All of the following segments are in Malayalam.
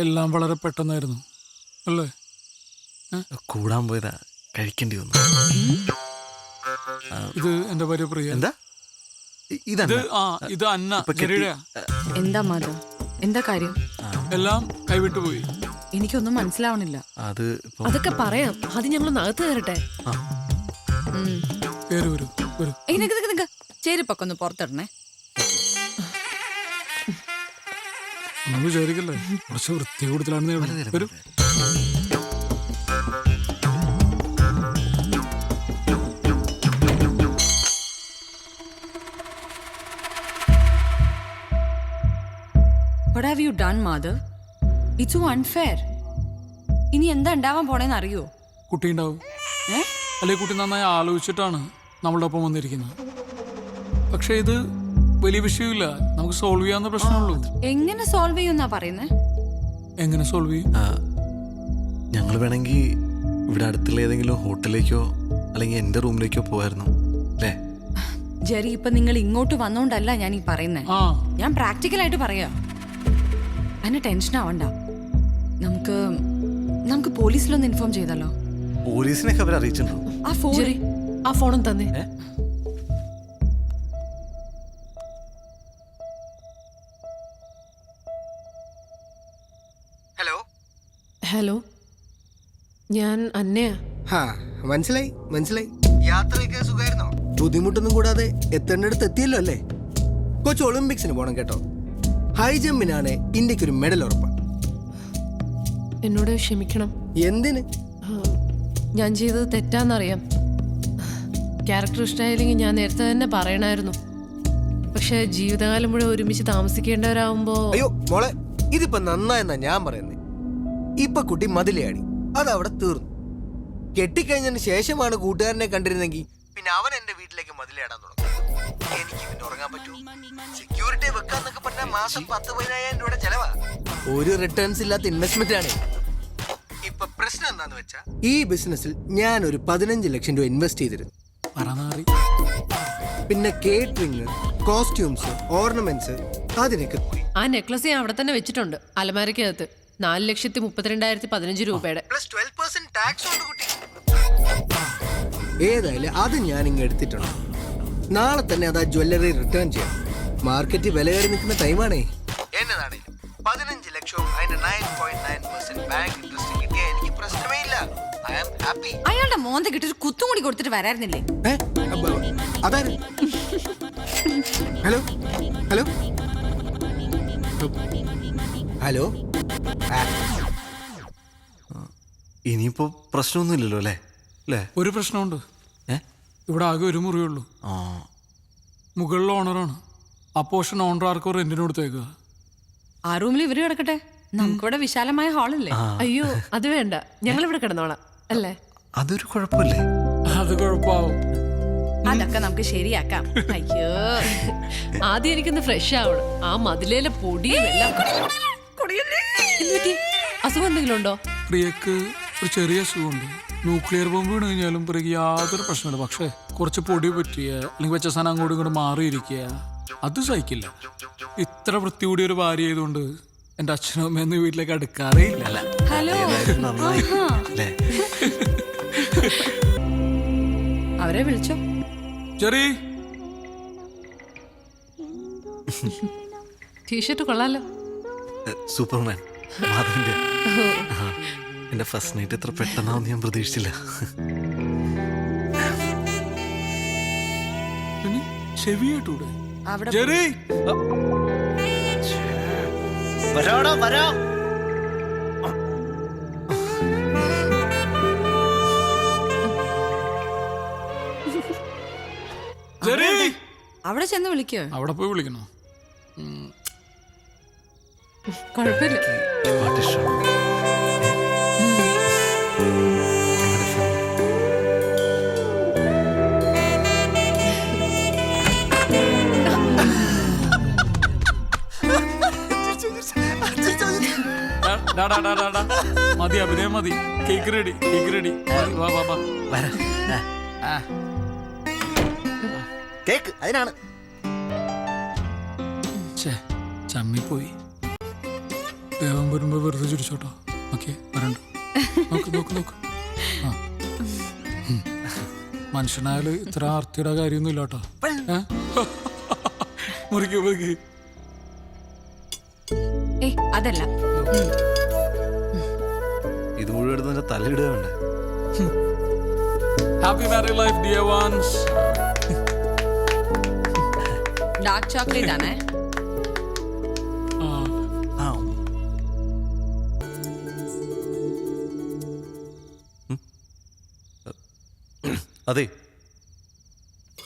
എല്ലാം വളരെ പെട്ടെന്നായിരുന്നു അല്ലേ? കൂടാൻ പോയതാ, കഴിക്കേണ്ടി വന്നു. ഇത് എന്റെ ഭാര്യ പ്രിയ. എന്താ ഇത് ഇത് അന്ന. എന്താ മാധവ്, എന്താ കാര്യം? എല്ലാം കൈവിട്ടു പോയി. എനിക്കൊന്നും മനസ്സിലാവണില്ല. അതൊക്കെ പറയാം, അത് ഞങ്ങൾ അകത്ത് കയറട്ടെ. ചേരിപ്പൊക്കെ ഒന്ന് പുറത്തിടണേ. ഒന്നും വിചാരിക്കല്ലേ, കുറച്ച് വൃത്തി കൂടുതലാണെന്നേ വരൂ. What have you done, Madhav? It's so unfair. ഇനി എന്താ ഉണ്ടാവാൻ പോണേന്ന് അറിയോ? കുട്ടി ഉണ്ടാവും. അല്ലെ കുട്ടി നന്നായി ആലോചിച്ചിട്ടാണ് നമ്മളുടെ ഒപ്പം വന്നിരിക്കുന്നത്. പക്ഷെ ഇത് വലിയ വിഷയമില്ല, നമുക്ക് സോൾവ് ചെയ്യാവുന്ന പ്രശ്നമുള്ളൂ. എങ്ങനെ സോൾവ് ചെയ്യുന്നാ പറയുന്നേ? എങ്ങനെ സോൾവ് ചെയ്യും? ഞങ്ങൾ വേണമെങ്കിൽ ഇവിടെ അടുത്തുള്ള ഏതെങ്കിലും ഹോട്ടലിലേക്കോ അല്ലെങ്കിൽ എന്റെ റൂമിലേക്കോ പോവായിരുന്നു അല്ലേ? ജെറി, ഇപ്പൊ നിങ്ങൾ ഇങ്ങോട്ട് വന്നോണ്ടല്ല ഞാൻ ഈ പറയുന്നേ. ഞാൻ പ്രാക്ടിക്കലായിട്ട് പറയാ. അതിന് ടെൻഷൻ ആവണ്ട. നമുക്ക് പോലീസിലൊന്ന് ഇൻഫോം ചെയ്താലോ? പോലീസിനൊക്കെ അവർ അറിയിച്ചിട്ടുണ്ടോ? ആ ഫോണും തന്നെ. ഹലോ ഹലോ, ഞാൻ അന്നയാ. മനസ്സിലായി. യാത്രയൊക്കെ സുഖമായിരുന്നോ? ബുദ്ധിമുട്ടൊന്നും കൂടാതെ എത്തേണ്ടടുത്ത് എത്തിയല്ലോ അല്ലേ? കൊച്ചു ഒളിമ്പിക്സിന് പോണം കേട്ടോ. ഹൈ ജമ്പിനാണ് ഇന്ത്യക്കൊരു മെഡൽ ഉറപ്പാണ്. എന്നോട് ക്ഷമിക്കണം. എന്തിന്? ഞാൻ ചെയ്തത് തെറ്റാന്നറിയാം. ക്യാരക്ടർ ഇഷ്ടമായില്ലെങ്കിൽ ഞാൻ നേരത്തെ തന്നെ പറയണായിരുന്നു. പക്ഷെ ജീവിതകാലം മുഴുവൻ ഒരുമിച്ച് താമസിക്കേണ്ടവരാകുമ്പോ... അയ്യോ മോളെ, ഇതിപ്പോ നന്നായെന്നാ ഞാൻ പറയുന്നത്. ഇപ്പൊ കുട്ടി മതിലയാടി, അതവിടെ തീർന്നു. കെട്ടിക്കഴിഞ്ഞതിന് ശേഷമാണ് കൂട്ടുകാരനെ കണ്ടിരുന്നെങ്കിൽ പിന്നെ അവൻ എന്റെ വീട്ടിലേക്ക് മതിലയാടാൻ തുടങ്ങും. എനിക്ക് പിന്നെ ഉറങ്ങാൻ പറ്റൂ? സെക്യൂരിറ്റി വെക്കാന്നൊക്കെ പറഞ്ഞാൽ മാസം 10,000-15,000 രൂപയുടെ ചെലവാ. ഒരു റിട്ടേൺസ് ഇല്ലാത്ത ഇൻവെസ്റ്റ്മെന്റ് ആണ്. ഇപ്പൊ പ്രശ്നം എന്താന്ന് വെച്ചാ, ഈ ബിസിനസ്സിൽ ഞാൻ ഒരു 15 ലക്ഷം രൂപ ഇൻവെസ്റ്റ് ചെയ്തിരുന്നു. പിന്നെ കേറ്ററിംഗ്, കോസ്റ്റ്യൂംസ്, ഓർണമെന്റ്സ്, അതിനൊക്കെ ആ നെക്ലസ് ഞാൻ അവിടെ തന്നെ വെച്ചിട്ടുണ്ട്, അലമാരക്കകത്ത്. 4,32,15 രൂപയുടെ. പ്ലസ് 12% ടാക്സ് ഉണ്ട് കുട്ടി. ഏതായാലും അത് ഞാൻ ഇങ്ങ് എടുത്തിട്ടുണ്ട്. നാളെ തന്നെ അത് ആ ജ്വല്ലറി റിട്ടേൺ ചെയ്യാം. മാർക്കറ്റിൽ വില കയറി നിൽക്കുന്ന ടൈമാണേ. എന്നതാണേലും 15 ലക്ഷവും അതിന്റെ 9.9% ബാങ്ക് ഇൻട്രസ്റ്റ് കിട്ടിയാൽ എനിക്ക് പ്രശ്നമേ ഇല്ല. I am happy. അയാളുടെ മോന്ത കിട്ടി കുത്തും കൂടി കൊടുത്തിട്ട് വരായിരുന്നില്ലേ? അതായത് ഹലോ ഹലോ ഹലോ. ഇനിയിപ്പോ പ്രശ്നമൊന്നുമില്ലല്ലോ അല്ലേ? ഒരു പ്രശ്നമുണ്ട്. ഇവിടെ ആകെ ഒരു മുറിയുള്ളൂ. മുകളിൽ ഓണറാണ്. ആ പോർഷൻ ഓണർ ആർക്കോ റെന്റിന് കൊടുത്തേക്കുക. ആ റൂമിൽ ഇവര് കിടക്കട്ടെ, നമുക്കിവിടെ വിശാലമായ ഹാളല്ലേ? അയ്യോ അത് വേണ്ട, ഞങ്ങൾ ഇവിടെ കിടന്നോളാം അല്ലേ? അതൊരു കുഴപ്പമില്ലേ? അത് കുഴപ്പമാവും. അതൊക്കെ നമുക്ക് ശരിയാക്കാം. അയ്യോ, ആദ്യം എനിക്കൊന്ന് ഫ്രഷ് ആവണം. ആ മതിലേലെ പൊടിയും എല്ലാം. അസുഖം എന്തെങ്കിലും ഉണ്ടോ? പ്രിയക്ക് ഒരു ചെറിയ അസുഖമുണ്ട്. ന്യൂക്ലിയർ ബോംബ് വീണ് കഴിഞ്ഞാലും പ്രിയക്ക് യാതൊരു പ്രശ്നമില്ല. പക്ഷെ കുറച്ച് പൊടി പറ്റിയ അല്ലെങ്കിൽ വെച്ച സാധനം അങ്ങോട്ടും ഇങ്ങോട്ട് മാറിയിരിക്കുക, അത് സഹിക്കില്ല. ഇത്ര വൃത്തി കൂടിയ ഒരു ഭാര്യ ആയതുകൊണ്ട് എന്റെ അച്ഛനും അമ്മയൊന്നും വീട്ടിലേക്ക് അടുക്കാറേ ഇല്ല. ഹലോ, അവരെ വിളിച്ചോ? ചെറി, ടീഷർട്ട് കൊള്ളാലോ. സൂപ്പർമാൻ മാധവന്റെ. എന്റെ ഫസ്റ്റ് നൈറ്റ് എത്ര പെട്ടെന്നാവും ഞാൻ പ്രതീക്ഷിച്ചില്ല. ചെവിയായിട്ടൂടെ? അവിടെ ചെന്ന് വിളിക്കോ? അവിടെ പോയി വിളിക്കണോ? കുഴപ്പമില്ല. മതി അഭിനയം മതി. Cake ready, cake ready. വാ വാ വാ. കേക്ക് അതിനാണ്. ചമ്മിപ്പോയി. ദേവൻ വരുമ്പോ വെറുതെ ചിരിച്ചോട്ടോ. ഓക്കെ, വരണ്ട. നോക്ക് നോക്ക് നോക്ക്. ആ. മനുഷ്യനായാല് ഇത്ര ആർത്തിയുടെ കാര്യമൊന്നും ഇല്ല കേട്ടോ. മുറിക്ക് മുറിക്ക്. ഏയ് അതല്ല. ഇത് മുഴുവൻ എടുത്ത് നിന്റെ തലയിടുക വേണ്ടേ? Happy married life dear ones. Dark chocolate ആണേ. അതെ,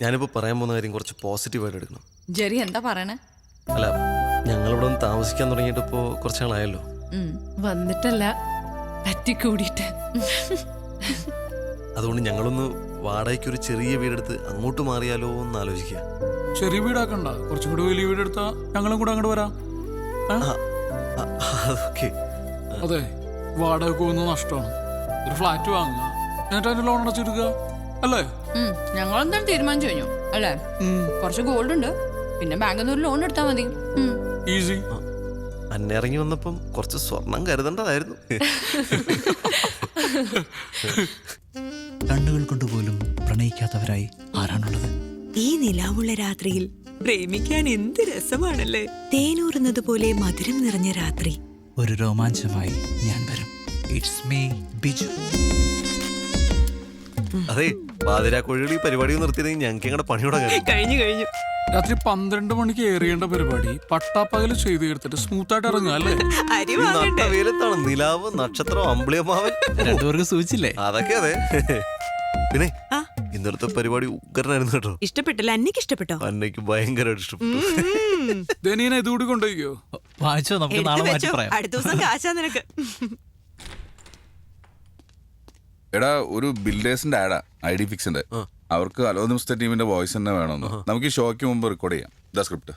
ഞാനിപ്പോൾ പറയാൻ പോകുന്ന കാര്യം കുറച്ച് പോസിറ്റീവായിട്ട് എടുക്കണം. ജെറി എന്താ പറയണേ? അല്ല, ഞങ്ങളിവിടെ ഒന്ന് താമസിക്കാൻ തുടങ്ങിയിട്ട് ഇപ്പോൾ കുറച്ച് നാളായല്ലോ. വന്നിട്ടല്ല, പറ്റിക്കൂടിയിട്ട്. അതുകൊണ്ട് ഞങ്ങളൊന്ന് വാടകയ്ക്ക് ഒരു ചെറിയ വീടെടുത്ത് അങ്ങോട്ട് മാറിയാലോ എന്ന് ആലോചിക്കുക. ചെറിയ വീടാക്കണ്ട, കുറച്ചും കൂടി വലിയ വീടെടുത്താ ഞങ്ങളും കൂടെ അങ്ങോട്ട് വരാം. അതൊക്കെ അതെ, വാടക പോകുന്നത് നഷ്ടമാണ്. ഒരു ഫ്ലാറ്റ് വാങ്ങുക, എന്നിട്ട് അതിന്റെ ലോൺ അടച്ചെടുക്കുക, അല്ലേ? ഞങ്ങളെന്തായാലും തീരുമാനിച്ചു കഴിഞ്ഞു അല്ലേ? കുറച്ച് ഗോൾഡ് ഉണ്ട്, പിന്നെ ബാങ്കിൽ നിന്ന് ഒരു ലോൺ എടുത്താൽ മതി. ഈസി. അന്നിറങ്ങി വന്നപ്പം കുറച്ച് സ്വർണം കരുതേണ്ടതായിരുന്നു. കണ്ണുകൾ കൊണ്ടുപോലും പ്രണയിക്കാത്തവരായി ആരാണുള്ളത്? ഈ നിലാവുള്ള രാത്രിയിൽ പ്രേമിക്കാൻ എന്ത് രസമാണല്ലേ. തേനൂറുന്നത് പോലെ മധുരം നിറഞ്ഞ രാത്രി. ഒരു രോമാഞ്ചമായി ഞാൻ വരും. It's me Biju. അതെ, പാതിരാക്കോഴികൾ ഈ പരിപാടി നിർത്തിയിരുന്നെങ്കിൽ ഞങ്ങൾക്ക് ഞങ്ങളുടെ പണിയോടെ കഴിഞ്ഞു കഴിഞ്ഞു. രാത്രി 12 മണിക്ക് ഏറിയേണ്ട പരിപാടി പട്ടാപ്പകല് ചെയ്ത് തീർത്തിട്ട് സ്മൂത്തായിട്ട് ഇറങ്ങുക, അല്ലേ? അരി വാങ്ങണ്ടേ? വെയിലത്താണ് നിലാവ്, നക്ഷത്രം, അമ്പിളിയമ്മാവൻ. രണ്ടുപേർക്ക് സൂചിച്ചില്ലേ? അതൊക്കെ അതെ. പിന്നെ ഇന്നലത്തെ പരിപാടി ഉഗ്രനായിരുന്നു കേട്ടോ. ഇഷ്ടപ്പെട്ടില്ല? അന്നയ്ക്ക് ഇഷ്ടപ്പെട്ടോ? അന്നയ്ക്ക് ഭയങ്കരമായിട്ട് ഇഷ്ടപ്പെട്ടു. ദനീന ഇതുകൂടി കൊണ്ടുപോയിക്കോ. വാങ്ങിച്ചോ, നമുക്ക് നാളെ മാറ്റി പറയാം. അടുത്ത ദിവസം കാശാ നിനക്ക്. എടാ, ഒരു ബിൽഡേഴ്സിന്റെ ആഡാ, ID ഫിക്സിന്റെ. അവർക്ക് അലോ ദിവസത്തെ ടീമിന്റെ വോയിസ് തന്നെ വേണമെന്ന്. നമുക്ക് ഈ ഷോയ്ക്ക് മുമ്പ് റെക്കോർഡ് ചെയ്യാം. ഇതാ സ്ക്രിപ്റ്റ്.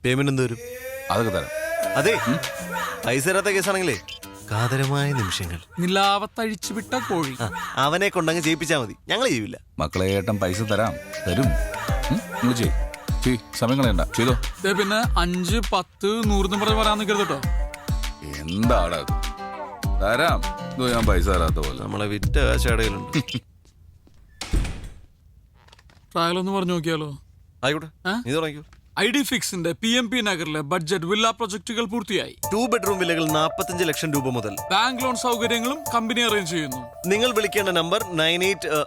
പേയ്മെന്റ് എന്ത് വരും? അതൊക്കെ തരാം. അതെ, പൈസ തരാത്ത കേസാണെങ്കിലേ കാതരമായ നിമിഷങ്ങൾ. നിലാവത്തഴിച്ചു വിട്ട കോഴി. അവനെ കൊണ്ടങ്ങ് ചെയ്യിപ്പിച്ചാ മതി, ഞങ്ങൾ ചെയ്യൂല. മക്കളെ, ഏട്ടൻ പൈസ തരും. നിങ്ങൾ ചെയ്യ്, സമയം കളയണ്ട, ചെയ്തോ. പിന്നെ 5, 10, 100 പറഞ്ഞ് പറയാൻ നിൽക്കരുത് കേട്ടോ. എന്താടാ തരാം. ഇതോ ഞാൻ പൈസ തരാത്ത പോലെ. നമ്മളെ വിറ്റ കാശടയിലുണ്ട്. ട്രയൽ ഒന്ന് പറഞ്ഞു നോക്കിയാലോ? ആയിക്കോട്ടെ, നീ തുടങ്ങിക്കോ. ID ഫിക്സിന്റെ PMP നഗറിലെ ബഡ്ജറ്റ് വില്ല പ്രൊജക്ടുകൾ പൂർത്തിയായി. 2 ബെഡ്റൂം വില്ലകൾ 45 ലക്ഷം രൂപ മുതൽ. ബാങ്ക് ലോൺ സൗകര്യങ്ങളും കമ്പനി അറേഞ്ച് ചെയ്യുന്നു. നിങ്ങൾ വിളിക്കേണ്ട നമ്പർ 98.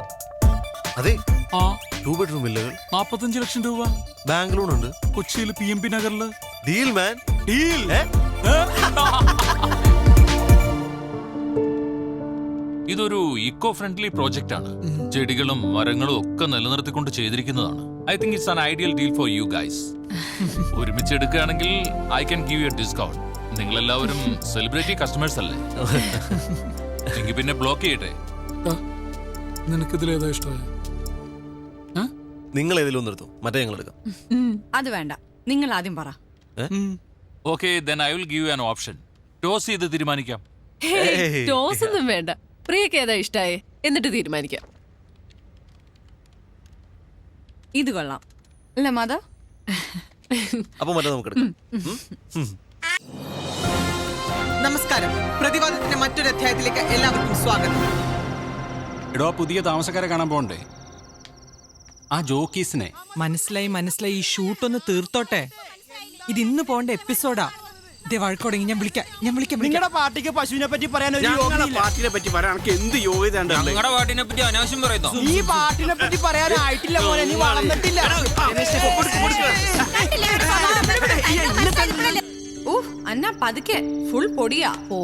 അതെ, 2 ബെഡ്റൂം വില്ലകൾ 45 ലക്ഷം രൂപ. ബാങ്ക് ലോൺ ഉണ്ട്. കൊച്ചിയിൽ PMP നഗറില്. Deal man, deal. ഇതൊരു ഇക്കോ ഫ്രണ്ട്ലി പ്രോജക്റ്റ് ആണ്. ചെടികളും മരങ്ങളും ഒക്കെ നിലനിർത്തിക്കൊണ്ട് ചെയ്തിരിക്കുന്നതാണ്. I think it's an ideal deal for you guys. ഒരുമിച്ച് എടുക്കുകയാണെങ്കിൽ I can give you discount. നിങ്ങൾ എല്ലാവരും സെലിബ്രിറ്റി കസ്റ്റമേഴ്സ് അല്ലേ? എങ്കിൽ പിന്നെ ബ്ലോക്ക് ചെയ്യട്ടെ. നിനക്കിതിലേതാ ഇഷ്ടമായ? നിങ്ങൾ ഏതെങ്കിലും ഒന്ന് എടുത്തു, മറ്റേ ഞങ്ങൾ എടുക്കാം. അത് വേണ്ട, നിങ്ങൾ ആദ്യം പറ. Okay, then I will give you an option. Toss ചെയ്ത് തീരുമാനിക്കാം. ടോസ് ഒന്നും വേണ്ട, പ്രിയക്ക് ഏതാ ഇഷ്ടായേ എന്നിട്ട് തീരുമാനിക്കാം. ഇത് കൊള്ളാം അല്ലേ മാധവ്? അപ്പൊ മറ്റേ നമുക്ക് എടുക്കാം. നമസ്കാരം. പ്രതിവാദത്തിന്റെ മറ്റൊരു അധ്യായത്തിലേക്ക് എല്ലാവർക്കും സ്വാഗതം. എടോ, പുതിയ താമസക്കാരെ കാണാൻ പോണ്ടേ? ആ ജോക്കീസിനെ മനസ്സിലായി. ഈ ഷൂട്ട് ഒന്ന് തീർത്തോട്ടെ. ഇത് ഇന്ന് പോണ്ട എപ്പിസോഡാ. വഴക്കോടെങ്കിൽ ഞാൻ വിളിക്കാം. നിങ്ങളുടെ പാർട്ടിക്ക് പശുവിനെ പറ്റി പറയാൻ പാർട്ടിനെ പറ്റി പറയാൻ എന്ത് യോഗ്യത? ഞങ്ങളുടെ പാട്ടിനെ പറ്റി അനാവശ്യം പറയുന്നു. ഈ പാർട്ടിനെ പറ്റി പറയാനായിട്ടില്ല മോനെ, നീ വളർന്നിട്ടില്ല. അന്ന പതുക്കെ, ഫുൾ പൊടിയാ. ഓ,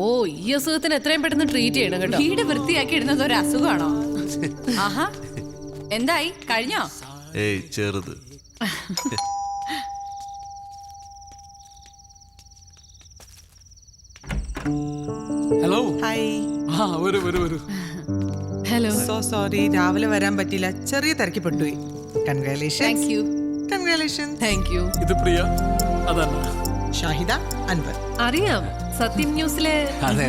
ഈ അസുഖത്തിന് എത്രയും പെട്ടെന്ന് ട്രീറ്റ് ചെയ്യണം കേട്ടോ. വീട് വൃത്തിയാക്കി ഇടുന്നത് ഒരു അസുഖമാണോ? ആഹാ, എന്തായി, കഴിഞ്ഞോ? ഏയ്, ചെറുത്. ഹലോ. ഹായ്. വരൂ. ഹലോ. സോ സോറി, രാവിലെ വരാൻ പറ്റില്ല, ചെറിയ തിരക്കിപ്പെട്ടുപോയി. കൺഗ്രാലേഷൻസ്. Thank you. ഇത് പ്രിയ, അതല്ല ഷാഹിദ, അൻവർ. അറിയാം, സത്യം ന്യൂസിലെ. അതെ,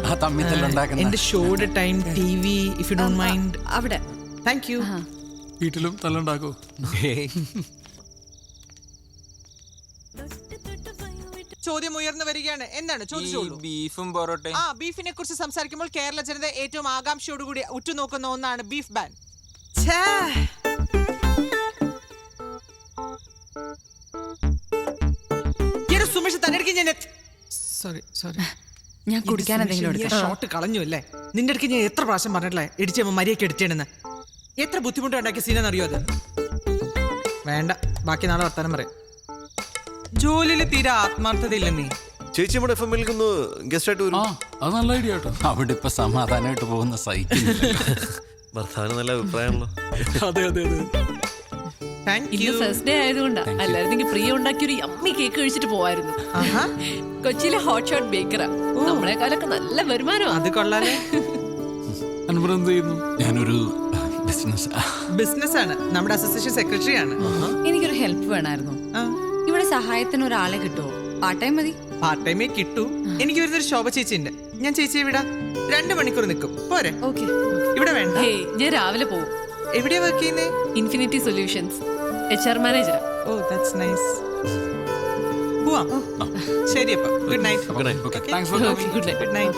ആ തമ്മിത്തല്ലുണ്ടാക്കുന്ന എന്റെ ഷോയുടെ time TV, if you don't mind. അവിടെ. Thank you. വീട്ടിലും തല്ലുണ്ടാക്കോ? ചോദ്യം ഉയർന്നു വരികയാണ്. എന്താണ് ചോദിച്ചോളൂ. ബീഫും പൊറോട്ടയും. ബീഫിനെ കുറിച്ച് സംസാരിക്കുമ്പോൾ കേരള ജനത ഏറ്റവും ആകാംക്ഷയോടുകൂടി ഉറ്റുനോക്കുന്ന ഒന്നാണ് ബീഫ് ബാൻ. സുമേഷ് തന്നെ സോറി സോറി, ഞാൻ കുടിക്കാൻ എന്തെങ്കിലും ഷോട്ട് കളഞ്ഞു അല്ലേ? നിന്റെ അടുക്ക് ഞാൻ എത്ര പ്രാവശ്യം പറഞ്ഞിട്ടില്ലേ ഇടിച്ചമ്മ മരിയൊക്കെ എടുത്തേണെന്ന്. എത്ര ബുദ്ധിമുട്ടുണ്ടാക്കിയ സീനെന്ന് അറിയോ അത്? വേണ്ട, ബാക്കി നാളെ വർത്താനം പറയാം. ജോലിയിൽ തീരെ ആത്മാർത്ഥതയില്ല നീ. ചേച്ചി നമ്മുടെ എഫ് എമ്മിൽ ഗസ്റ്റ് ആയിട്ട് വരും. അത് നല്ല ഐഡിയ കേട്ടോ. അവിടെ ഇപ്പൊ സമാധാനമായിട്ട് പോകുന്ന സൈക്കിൾ ഭർത്താവിന് നല്ല അഭിപ്രായമാണല്ലോ. അതെ അതെ അതെ. ഇന്ന് ഫസ്റ്റ് ഡേ ആയതുകൊണ്ടാ. അല്ലായിരുന്നെങ്കിൽ പ്രിയ ഉണ്ടാക്കിയ ഒരു യമ്മി കേക്ക് കഴിച്ചിട്ട് പോവായിരുന്നു. കൊച്ചിയിലെ ഹോട്ട് ഷോട്ട് ബേക്കറാ. നമ്മളെക്കാളൊക്കെ നല്ല വരുമാനമാണ്. അത് കൊള്ളാലേ. അൻവർ എന്ത് ചെയ്യുന്നു? ഞാനൊരു ബിസിനസ് ആണ്. നമ്മുടെ അസോസിയേഷൻ സെക്രട്ടറി ആണ്. എനിക്കൊരു ഹെൽപ്പ് വേണമായിരുന്നു. ഇവിടെ സഹായത്തിന് ഒരാളെ കിട്ടുമോ? പാർട്ട് ടൈം മതി. പാർട്ട് ടൈമേ കിട്ടൂ. എനിക്ക് ഒരു ശോഭ ചേച്ചി ഉണ്ട്. ഞാൻ ചേച്ചിയെ വിടാം. 2 മണിക്കൂർ നിൽക്കും. പോരെ? ഓക്കെ. ഇവിടെ വേണ്ട. ഞാൻ രാവിലെ പോവും. എവിടെയാ വർക്ക് ചെയ്യുന്നേ? Infinity Solutions HR manager. Oh that's nice. പോവാം. ശരി അപ്പൊ good night. Good night. Okay. Thanks for coming. Good night. Good night.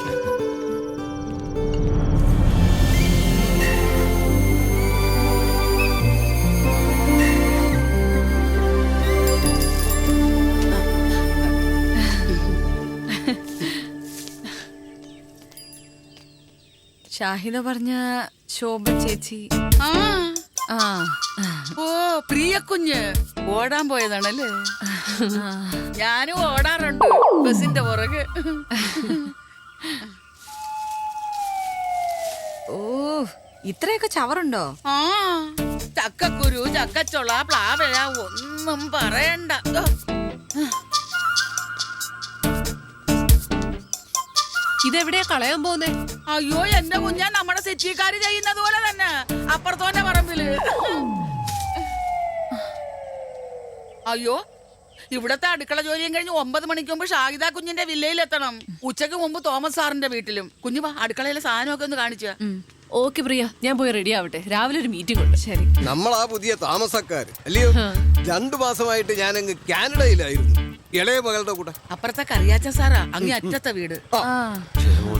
Shahida പറഞ്ഞ ശോഭ ചേച്ചി. ഓ പ്രിയ കുഞ്ഞ് ഓടാൻ പോയതാണല്ലേ? ഞാനും ഓടാറുണ്ട് ബസിന്റെ പുറകെ. ഓ ഇത്രയൊക്കെ ചവറുണ്ടോ? ചക്കക്കുരു, ചക്കച്ചൊള, പ്ലാവഴ ഒന്നും പറയണ്ട. ഇതെവിടെയാ കളയാൻ പോകുന്നേ? അയ്യോ എന്റെ കുഞ്ഞാ, നമ്മുടെ സെറ്റിക്കാര് ചെയ്യുന്നത് പോലെ തന്നെ അപ്പുറത്തോന്റെ പറമ്പില്. അയ്യോ ഇവിടത്തെ അടുക്കള ജോലിയും കഴിഞ്ഞ് 9 മണിക്ക് മുമ്പ് ഷാഹിദ കുഞ്ഞിന്റെ വില്ലയിൽ എത്തണം. ഉച്ചക്ക് മുമ്പ് തോമസ് സാറിന്റെ വീട്ടിലും. കുഞ്ഞു വാ, അടുക്കളയിലെ സാധനമൊക്കെ ഒന്ന് കാണിച്ചാ. ഓക്കെ പ്രിയ, ഞാൻ പോയി റെഡി ആവട്ടെ. രാവിലെ ഒരു മീറ്റിംഗ് ഉണ്ട്. ശരി. നമ്മളാ പുതിയ താമസക്കാര് അല്ലയോ? 2 മാസമായിട്ട് ഞാനങ്ങ് കാനഡയിലായിരുന്നു ഇളയ മകളുടെ കൂടെ. അപ്പുറത്തെ കറിയാച്ച സാറാ, അങ്ങേ അറ്റത്തെ വീട്.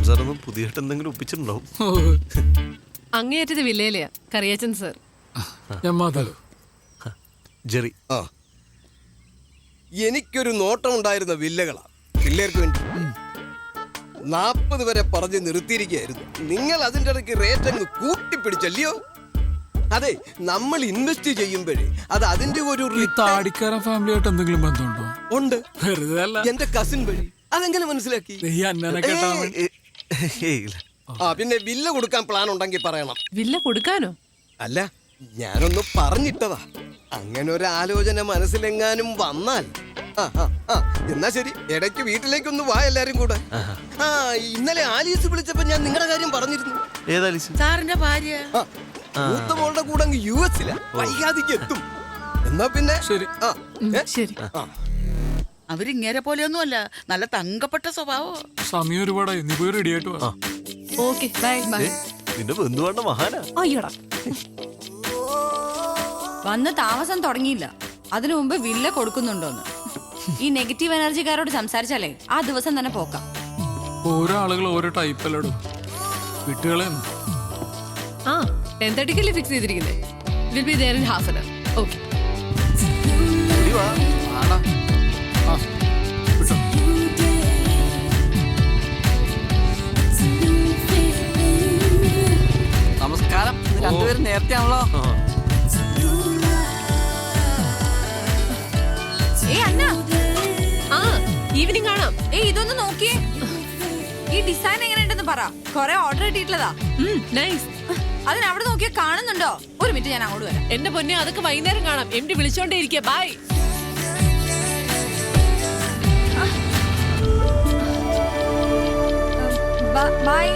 സാറൊന്നും പുതിയതായിട്ട് എന്തെങ്കിലും ഒപ്പിച്ചിട്ടുണ്ടാവും. അങ്ങേയറ്റത്തെ വില്ലയിലെയാ കറിയാച്ചൻ സർ. ജെറി. എനിക്കൊരു നോട്ടം ഉണ്ടായിരുന്ന വില്ലകളാ പിള്ളേർക്ക് വേണ്ടി. 40 വരെ പറഞ്ഞ് നിർത്തിയിരിക്കുകയായിരുന്നു. നിങ്ങൾ അതിൻ്റെ ഇടയ്ക്ക് റേറ്റ് അങ്ങ് കൂട്ടിപ്പിടിച്ചല്ലയോ? അതെ, നമ്മൾ ഇൻവെസ്റ്റ് ചെയ്യുമ്പോഴേ അത് അതിന്റെ ഒരു താടിക്കാരൻ ഫാമിലിയായിട്ട് എന്തെങ്കിലും ബന്ധമുണ്ടോ? ഉണ്ട്. വെറുതെ അല്ല. എന്റെ കസിൻ വഴി. അതെങ്ങനെ മനസ്സിലാക്കി? പിന്നെ വില്ല കൊടുക്കാൻ പ്ലാൻ ഉണ്ടെങ്കിൽ പറയണം. വില്ല കൊടുക്കാനോ? അല്ല, ഞാനൊന്ന് പറഞ്ഞിട്ടതാ. അങ്ങനെ ഒരു ആലോചന മനസ്സിലെങ്ങാനും വന്നാൽ. എന്നാ ശരി, ഇടയ്ക്ക് വീട്ടിലേക്കൊന്ന് വാ എല്ലാരും കൂടെ. ഇന്നലെ ആലീസ് വിളിച്ചപ്പോ ഞാൻ നിങ്ങളുടെ കാര്യം പറഞ്ഞിരുന്നു. ഏതാലീസ്? സാറിന്റെ ഭാര്യ. മൂത്ത മോളുടെ കൂടെ അങ്ങ് US വൈകാതിക്ക് എത്തും. എന്നാ പിന്നെ ശരി. ശരി. അവരിങ്ങേരെ പോലെയൊന്നും അല്ല, നല്ല തങ്കപ്പെട്ട സ്വഭാവോ. സമയം ഒരുപാടായി, നീ പോയി റെഡി ആയിട്ട് വാ. Okay bye. നിന്റെ ബന്ധുവാണ്ട മഹാനാ. അയ്യോടാ, വന്ന് താമസം തുടങ്ങിയില്ല, അതിനു മുമ്പ് വില്ല കൊടുക്കുന്നുണ്ടോന്ന്. ഈ നെഗറ്റീവ് എനർജിക്കാരോട് സംസാരിച്ചാലേ ആ ദിവസം തന്നെ പോക്കാം. ഓരോ ആളുകൾ ഓരോ ടൈപ്പല്ലോടും വിട്ടുകളെ. 10:30 ഫിക്സ് ചെയ്തിരിക്കുന്നത്. Will be there in half an hour. Okay. നമസ്കാരം. രണ്ടുപേരും നേരത്തെ ആണല്ലോ. ഈവനിങ് കാണാം. ഇതൊന്ന് നോക്കിയേ, ഈ ഡിസൈൻ എങ്ങനെയുണ്ടെന്ന് പറ. കൊറേ ഓർഡർ കിട്ടിയിട്ടുള്ളതാ. നൈസ്. അതിനവിടെ നോക്കിയാ കാണുന്നുണ്ടോ? ഒരു മിനിറ്റ്, ഞാൻ അങ്ങോട്ട് വരാം. എന്റെ പൊന്നെ, അതൊക്കെ വൈകുന്നേരം കാണാം. MD വിളിച്ചോണ്ടേ ഇരിക്കുക. ബൈ. ബൈ.